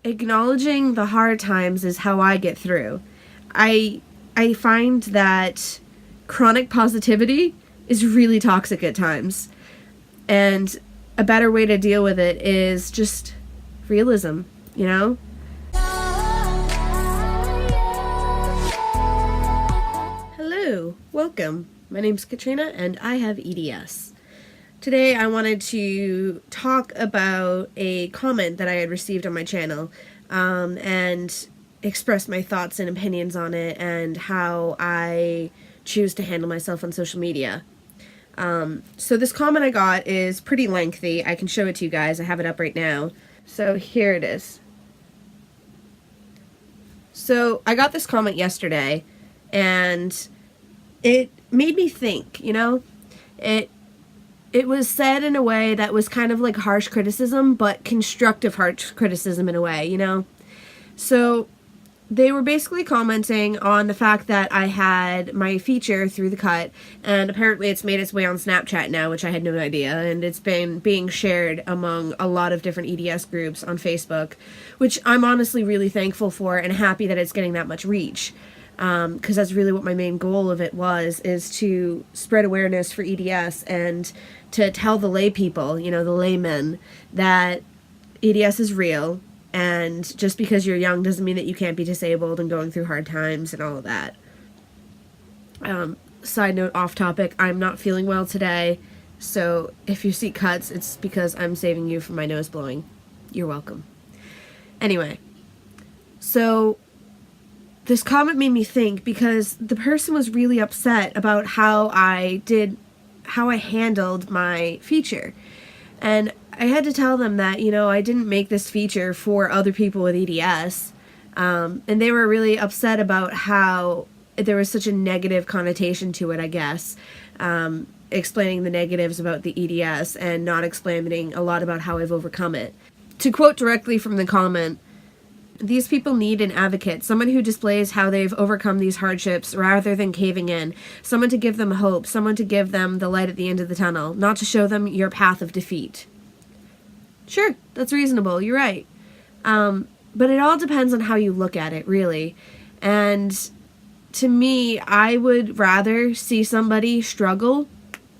acknowledging the hard times is how I get through. I find that chronic positivity is really toxic at times. And a better way to deal with it is just realism, you know? Hello, welcome. My name's Katryna and I have EDS. Today I wanted to talk about a comment that I had received on my channel and express my thoughts and opinions on it and how I choose to handle myself on social media. So this comment I got is pretty lengthy. I can show it to you guys. I have it up right now. So here it is. So I got this comment yesterday and it made me think, you know? It was said in a way that was kind of like harsh criticism, but constructive harsh criticism in a way, you know? So they were basically commenting on the fact that I had my feature through the cut, and apparently it's made its way on Snapchat now, which I had no idea, and it's been being shared among a lot of different EDS groups on Facebook, which I'm honestly really thankful for and happy that it's getting that much reach. Because that's really what my main goal of it was, is to spread awareness for EDS and to tell the lay people, you know, the laymen, that EDS is real, and just because you're young doesn't mean that you can't be disabled and going through hard times and all of that. Side note, off topic, I'm not feeling well today, so if you see cuts, it's because I'm saving you from my nose blowing. You're welcome. Anyway, so this comment made me think, because the person was really upset about how I handled my feature. And I had to tell them that, you know, I didn't make this feature for other people with EDS. And they were really upset about how there was such a negative connotation to it, I guess. Explaining the negatives about the EDS and not explaining a lot about how I've overcome it. To quote directly from the comment, "These people need an advocate, someone who displays how they've overcome these hardships rather than caving in, someone to give them hope, someone to give them the light at the end of the tunnel, not to show them your path of defeat." Sure, that's reasonable, you're right. But it all depends on how you look at it, really. And to me, I would rather see somebody struggle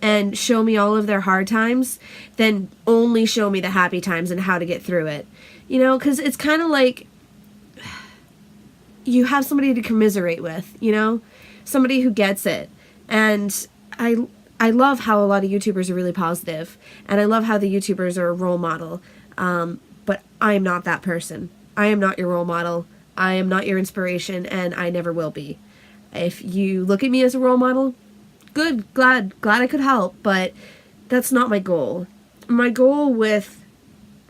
and show me all of their hard times than only show me the happy times and how to get through it. You know, because it's kind of like you have somebody to commiserate with, you know? Somebody who gets it. And I love how a lot of YouTubers are really positive, and I love how the YouTubers are a role model, but I am not that person. I am not your role model, I am not your inspiration, and I never will be. If you look at me as a role model, good, glad I could help, but that's not my goal. My goal with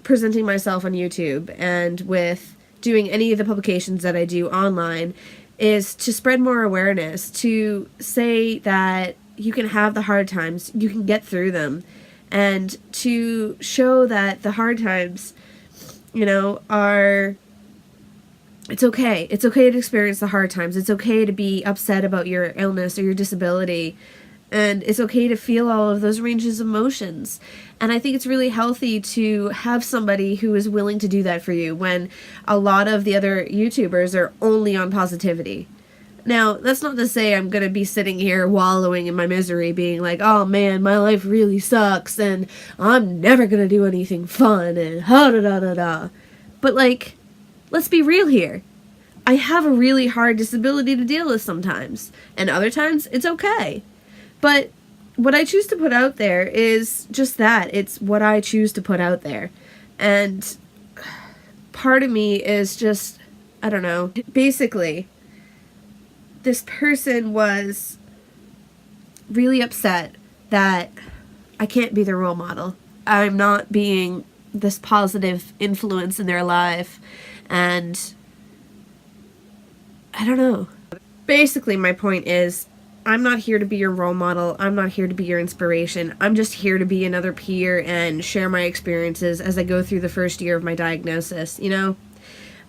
presenting myself on YouTube and with doing any of the publications that I do online is to spread more awareness, to say that you can have the hard times, you can get through them, and to show that the hard times, you know, it's okay. It's okay to experience the hard times. It's okay to be upset about your illness or your disability. And it's okay to feel all of those ranges of emotions. And I think it's really healthy to have somebody who is willing to do that for you when a lot of the other YouTubers are only on positivity. Now, that's not to say I'm going to be sitting here wallowing in my misery being like, oh man, my life really sucks and I'm never going to do anything fun and ha-da-da-da-da. But like, let's be real here. I have a really hard disability to deal with sometimes. And other times, it's okay. But what I choose to put out there is just that. It's what I choose to put out there. And part of me is just, I don't know. Basically, this person was really upset that I can't be their role model. I'm not being this positive influence in their life. And I don't know. Basically, my point is, I'm not here to be your role model. I'm not here to be your inspiration. I'm just here to be another peer and share my experiences as I go through the first year of my diagnosis, you know?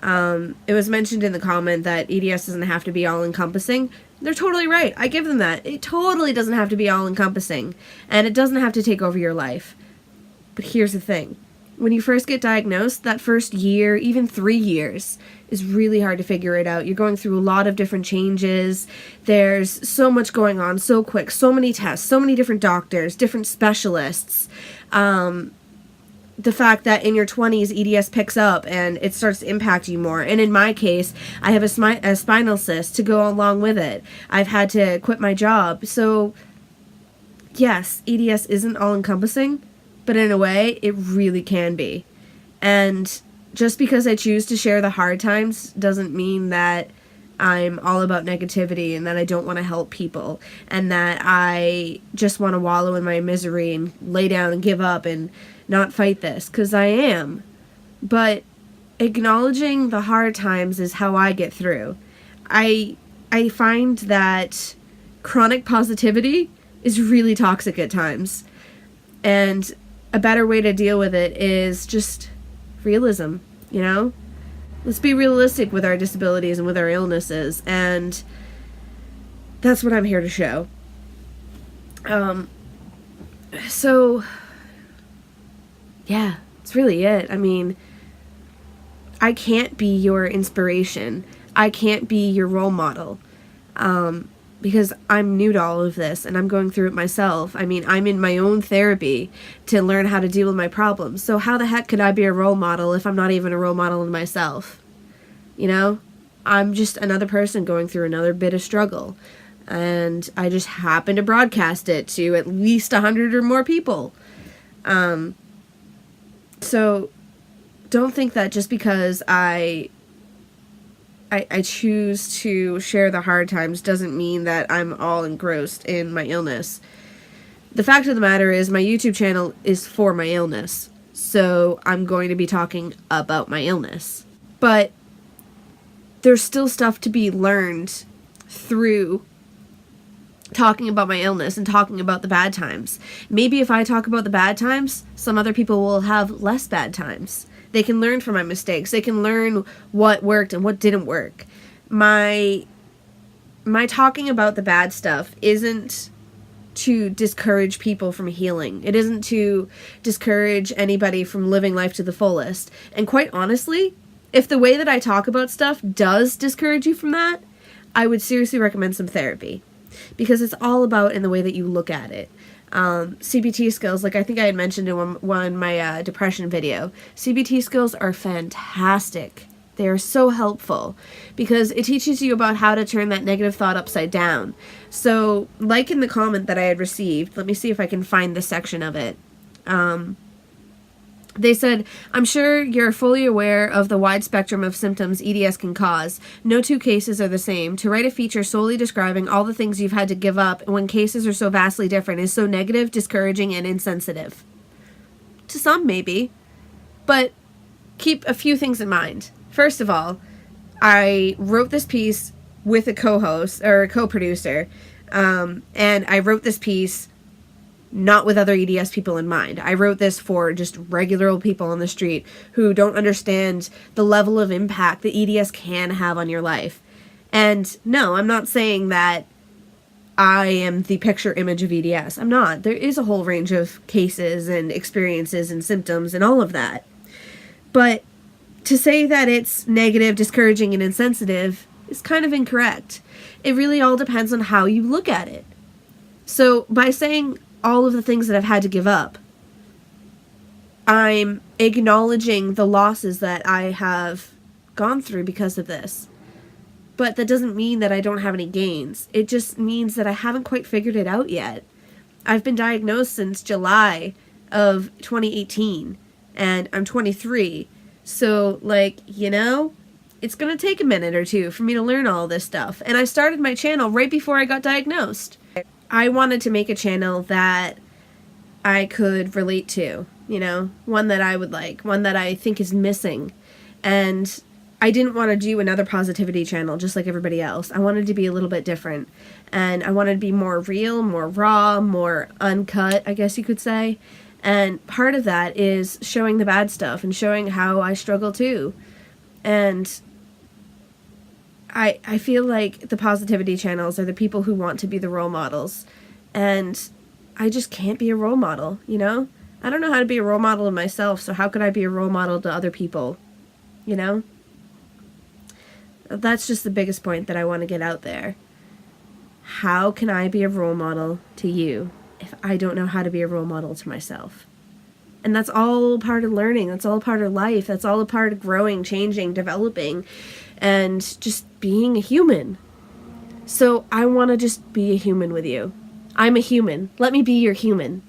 It was mentioned in the comment that EDS doesn't have to be all-encompassing. They're totally right. I give them that. It totally doesn't have to be all-encompassing. And it doesn't have to take over your life. But here's the thing. When you first get diagnosed, that first year, even 3 years, is really hard to figure it out. You're going through a lot of different changes. There's so much going on so quick, so many tests, so many different doctors, different specialists. The fact that in your 20s, EDS picks up and it starts to impact you more. And in my case, I have a spinal cyst to go along with it. I've had to quit my job. So, yes, EDS isn't all-encompassing, but in a way, it really can be. And just because I choose to share the hard times doesn't mean that I'm all about negativity and that I don't want to help people and that I just want to wallow in my misery and lay down and give up and not fight this, because I am. But acknowledging the hard times is how I get through. I find that chronic positivity is really toxic at times. And a better way to deal with it is just realism, you know? Let's be realistic with our disabilities and with our illnesses, and that's what I'm here to show. So, yeah, that's really it. I mean, I can't be your inspiration. I can't be your role model, because I'm new to all of this, and I'm going through it myself. I mean, I'm in my own therapy to learn how to deal with my problems. So how the heck could I be a role model if I'm not even a role model in myself? You know? I'm just another person going through another bit of struggle. And I just happen to broadcast it to at least 100 or more people. So don't think that just because I choose to share the hard times doesn't mean that I'm all engrossed in my illness. The fact of the matter is my YouTube channel is for my illness. So I'm going to be talking about my illness. But there's still stuff to be learned through talking about my illness and talking about the bad times. Maybe if I talk about the bad times, some other people will have less bad times. They can learn from my mistakes. They can learn what worked and what didn't work. My talking about the bad stuff isn't to discourage people from healing. It isn't to discourage anybody from living life to the fullest. And quite honestly, if the way that I talk about stuff does discourage you from that, I would seriously recommend some therapy. Because it's all about in the way that you look at it. CBT skills, like I think I had mentioned in one my depression video, CBT skills are fantastic. They are so helpful because it teaches you about how to turn that negative thought upside down. So, like in the comment that I had received, let me see if I can find the section of it. They said, I'm sure you're fully aware of the wide spectrum of symptoms EDS can cause. No two cases are the same. To write a feature solely describing all the things you've had to give up when cases are so vastly different is so negative, discouraging, and insensitive. To some, maybe. But keep a few things in mind. First of all, I wrote this piece with a co-host, or a co-producer, and I wrote this piece not with other EDS people in mind. I wrote this for just regular old people on the street who don't understand the level of impact that EDS can have on your life. And no, I'm not saying that I am the picture image of EDS. I'm not. There is a whole range of cases and experiences and symptoms and all of that. But to say that it's negative, discouraging, and insensitive is kind of incorrect. It really all depends on how you look at it. So by saying all of the things that I've had to give up, I'm acknowledging the losses that I have gone through because of this. But that doesn't mean that I don't have any gains. It just means that I haven't quite figured it out yet. I've been diagnosed since July of 2018, and I'm 23. So, it's going to take a minute or two for me to learn all this stuff. And I started my channel right before I got diagnosed. I wanted to make a channel that I could relate to, one that I would like, one that I think is missing. And I didn't want to do another positivity channel just like everybody else. I wanted to be a little bit different. And I wanted to be more real, more raw, more uncut, I guess you could say. And part of that is showing the bad stuff and showing how I struggle too. And I feel like the positivity channels are the people who want to be the role models. And I just can't be a role model, I don't know how to be a role model to myself, so how could I be a role model to other people? You know? That's just the biggest point that I want to get out there. How can I be a role model to you if I don't know how to be a role model to myself? And that's all part of learning. That's all part of life. That's all a part of growing, changing, developing, and just being a human. So I want to just be a human with you. I'm a human. Let me be your human.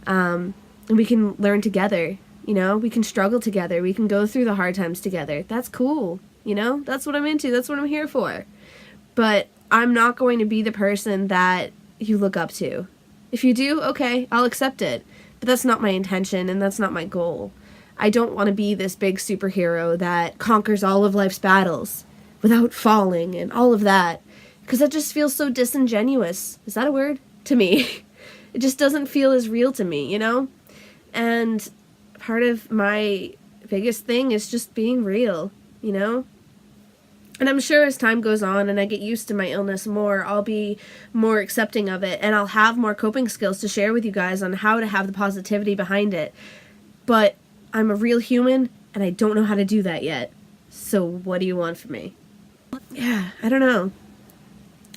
And we can learn together, you know? We can struggle together. We can go through the hard times together. That's cool, you know? That's what I'm into. That's what I'm here for. But I'm not going to be the person that you look up to. If you do, okay, I'll accept it. But that's not my intention, and that's not my goal. I don't want to be this big superhero that conquers all of life's battles without falling and all of that. Because that just feels so disingenuous. Is that a word? To me. It just doesn't feel as real to me, you know? And part of my biggest thing is just being real, you know? And I'm sure as time goes on and I get used to my illness more, I'll be more accepting of it, and I'll have more coping skills to share with you guys on how to have the positivity behind it. But I'm a real human, and I don't know how to do that yet. So what do you want from me? Yeah, I don't know.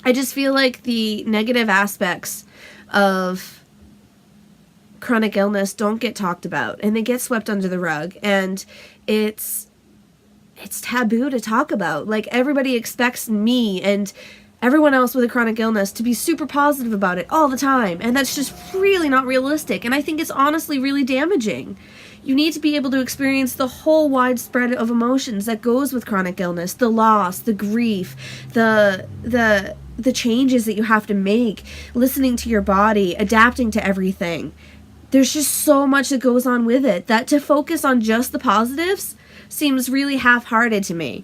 I just feel like the negative aspects of chronic illness don't get talked about, and they get swept under the rug, and it's taboo to talk about. Like, everybody expects me and everyone else with a chronic illness to be super positive about it all the time, and that's just really not realistic, and I think it's honestly really damaging. You need to be able to experience the whole wide spread of emotions that goes with chronic illness, the loss, the grief, the changes that you have to make, listening to your body, adapting to everything. There's just so much that goes on with it that to focus on just the positives seems really half-hearted to me.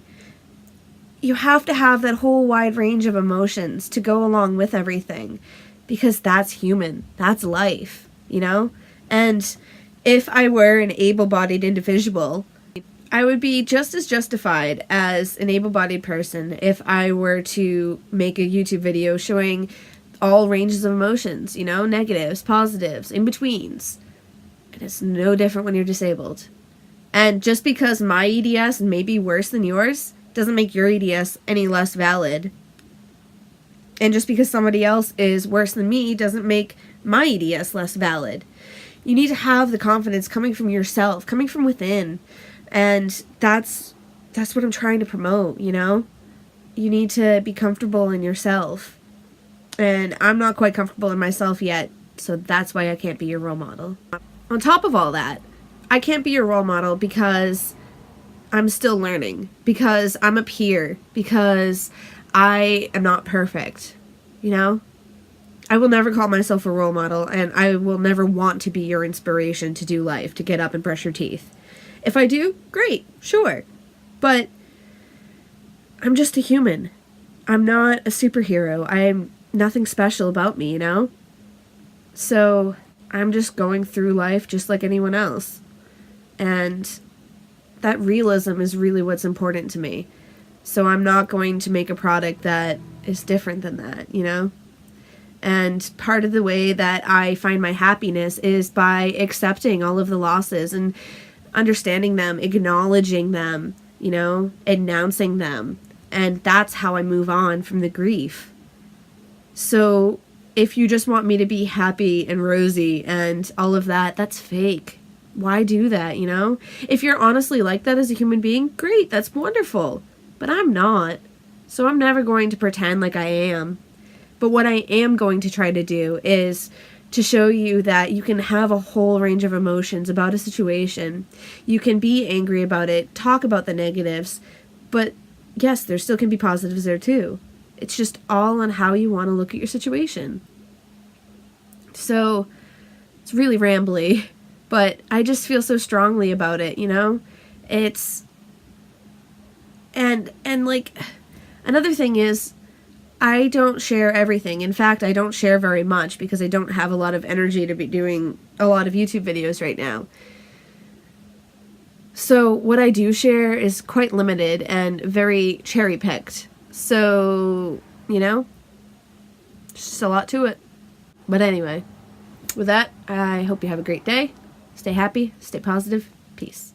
You have to have that whole wide range of emotions to go along with everything, because that's human. That's life, you know? And if I were an able-bodied individual, I would be just as justified as an able-bodied person if I were to make a YouTube video showing all ranges of emotions, you know? Negatives, positives, in-betweens. And it's no different when you're disabled. And just because my EDS may be worse than yours doesn't make your EDS any less valid. And just because somebody else is worse than me doesn't make my EDS less valid. You need to have the confidence coming from yourself, coming from within. And that's what I'm trying to promote, you know? You need to be comfortable in yourself. And I'm not quite comfortable in myself yet, so that's why I can't be your role model. On top of all that, I can't be your role model because I'm still learning, because I'm a peer, because I am not perfect, you know? I will never call myself a role model, and I will never want to be your inspiration to do life, to get up and brush your teeth. If I do, great, sure. But I'm just a human. I'm not a superhero. I'm nothing special about me, you know? So I'm just going through life just like anyone else. And that realism is really what's important to me. So I'm not going to make a product that is different than that, you know? And part of the way that I find my happiness is by accepting all of the losses and understanding them, acknowledging them, you know, announcing them. And that's how I move on from the grief. So if you just want me to be happy and rosy and all of that, that's fake. Why do that, you know? If you're honestly like that as a human being, great, that's wonderful. But I'm not. So I'm never going to pretend like I am. But what I am going to try to do is to show you that you can have a whole range of emotions about a situation. You can be angry about it, talk about the negatives, but yes, there still can be positives there too. It's just all on how you want to look at your situation. So it's really rambly. But I just feel so strongly about it, you know? It's... And like, another thing is, I don't share everything. In fact, I don't share very much because I don't have a lot of energy to be doing a lot of YouTube videos right now. So what I do share is quite limited and very cherry-picked. So, you know, just a lot to it. But anyway, with that, I hope you have a great day. Stay happy, stay positive. Peace.